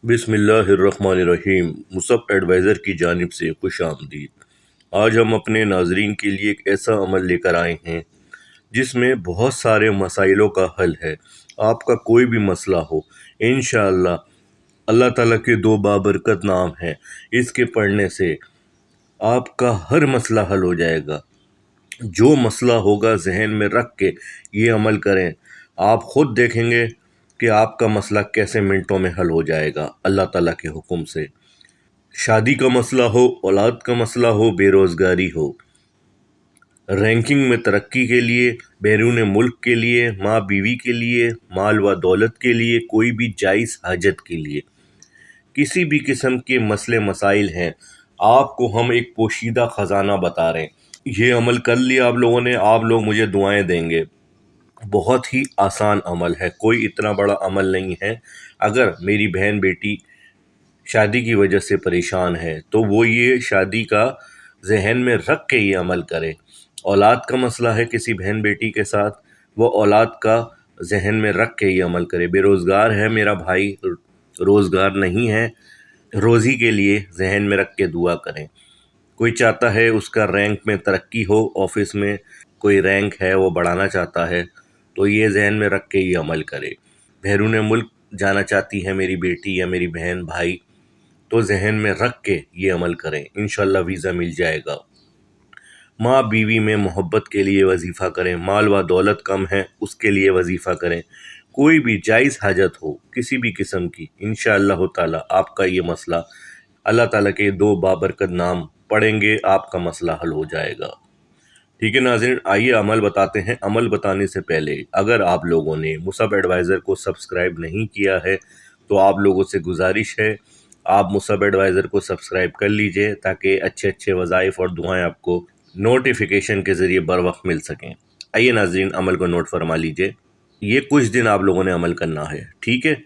बिस्मिल्लाहिर्रहमानिर्रहीम। Musab adviser की जानिब से खुश आमदीद। आज हम अपने नाजरीन के लिए एक ऐसा अमल लेकर आए हैं जिसमें बहुत सारे मसाइलों का हल है। आपका कोई भी मसला हो, इंशाअल्लाह अल्लाह ताला के दो बाबरकत नाम हैं, इसके पढ़ने से आपका हर मसला हल हो जाएगा। जो मसला होगा जहन में रख के ये अमल करें, आप ख़ुद देखेंगे कि आपका मसला कैसे मिनटों में हल हो जाएगा अल्लाह ताला के हुक्म से। शादी का मसला हो, औलाद का मसला हो, बेरोज़गारी हो, रैंकिंग में तरक्की के लिए, बैरून मुल्क के लिए, माँ बीवी के लिए, माल व दौलत के लिए, कोई भी जायज़ हाजत के लिए, किसी भी किस्म के मसले मसाइल हैं, आपको हम एक पोशीदा ख़जाना बता रहे हैं। ये अमल कर लिया आप लोगों ने, आप लोग मुझे दुआएं देंगे। बहुत ही आसान अमल है, कोई इतना बड़ा अमल नहीं है। अगर मेरी बहन बेटी शादी की वजह से परेशान है तो वो ये शादी का जहन में रख के ये अमल करे। औलाद का मसला है किसी बहन बेटी के साथ, वो औलाद का जहन में रख के ये अमल करे। बेरोज़गार है मेरा भाई, रोज़गार नहीं है, रोज़ी के लिए जहन में रख के दुआ करें। कोई चाहता है उसका रैंक में तरक्की हो, ऑफिस में कोई रैंक है वो बढ़ाना चाहता है, तो ये जहन में रख के ये अमल करे। बैरून मुल्क जाना चाहती है मेरी बेटी या मेरी बहन भाई, तो जहन में रख के ये अमल करें, इंशाअल्लाह वीज़ा मिल जाएगा। माँ बीवी में मोहब्बत के लिए वजीफ़ा करें। माल व दौलत कम है उसके लिए वजीफ़ा करें। कोई भी जायज़ हाजत हो किसी भी किस्म की, इंशाअल्लाह ताला आपका ये मसला अल्लाह ताला के दो बाबरकत नाम पढ़ेंगे, आपका मसला हल हो जाएगा। ठीक है नाज़रीन, आइए अमल बताते हैं। अमल बताने से पहले अगर आप लोगों ने मुसब एडवाइज़र को सब्सक्राइब नहीं किया है तो आप लोगों से गुजारिश है, आप मुसब एडवाइज़र को सब्सक्राइब कर लीजिए ताकि अच्छे अच्छे वज़ाइफ और दुआएं आपको नोटिफिकेशन के ज़रिए बर वक्त मिल सकें। आइए नाज़रीन, अमल को नोट फरमा लीजिए। ये कुछ दिन आप लोगों ने अमल करना है, ठीक है।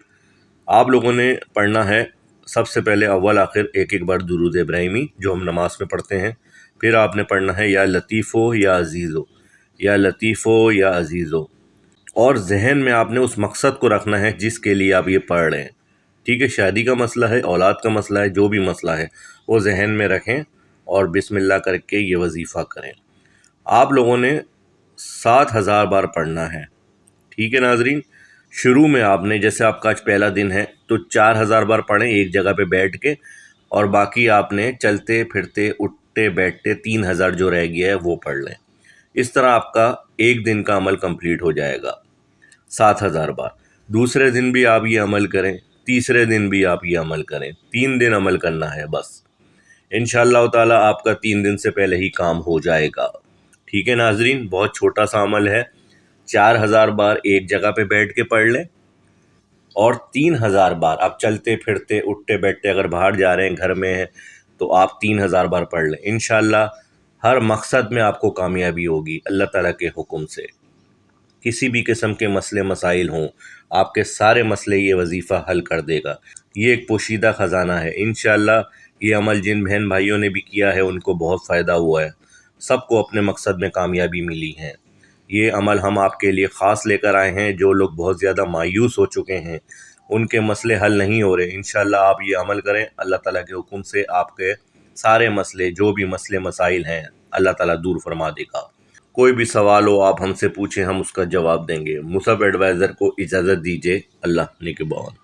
आप लोगों ने पढ़ना है सबसे पहले अव्वल आखिर एक एक बार दुरूद इब्राहिमी जो हम नमाज में पढ़ते हैं। फिर आपने पढ़ना है या लतीफ़ो या अजीज़ो, या लतीफ़ो या अजीज़ो, और जहन में आपने उस मकसद को रखना है जिसके लिए आप ये पढ़ रहे हैं, ठीक है। शादी का मसला है, औलाद का मसला है, जो भी मसला है वो जहन में रखें और बिस्मिल्लाह करके ये वजीफ़ा करें। आप लोगों ने 7000 बार पढ़ना है, ठीक है नाजरीन। शुरू में आपने, जैसे आपका आज पहला दिन है, तो 4000 बार पढ़ें एक जगह पे बैठ के, और बाकी आपने चलते फिरते उठते बैठते 3000 जो रह गया है वो पढ़ लें। इस तरह आपका एक दिन का अमल कंप्लीट हो जाएगा 7000 बार। दूसरे दिन भी आप ये अमल करें, तीसरे दिन भी आप ये अमल करें, 3 दिन अमल करना है बस। इंशाअल्लाह ताला आपका 3 दिन से पहले ही काम हो जाएगा, ठीक है नाजरीन। बहुत छोटा सा अमल है, 4000 बार एक जगह पे बैठ के पढ़ लें, और 3000 बार आप चलते फिरते उठते बैठते, अगर बाहर जा रहे हैं घर में हैं तो आप 3000 बार पढ़ लें। इंशाअल्लाह हर मकसद में आपको कामयाबी होगी अल्लाह ताला के हुक्म से। किसी भी किस्म के मसले मसाइल हों, आपके सारे मसले ये वजीफ़ा हल कर देगा। ये एक पोशीदा ख़जाना है। इंशाअल्लाह ये अमल जिन बहन भाइयों ने भी किया है उनको बहुत फ़ायदा हुआ है, सबको अपने मकसद में कामयाबी मिली है। ये अमल हम आपके लिए ख़ास लेकर आए हैं। जो लोग बहुत ज़्यादा मायूस हो चुके हैं, उनके मसले हल नहीं हो रहे, इंशाअल्लाह आप ये अमल करें, अल्लाह ताला के हुक्म से आपके सारे मसले, जो भी मसले मसाइल हैं, अल्लाह ताला दूर फरमा देगा। कोई भी सवाल हो आप हमसे पूछें, हम उसका जवाब देंगे। मुसब एडवाइज़र को इजाज़त दीजिए। अल्लाह निगहबान।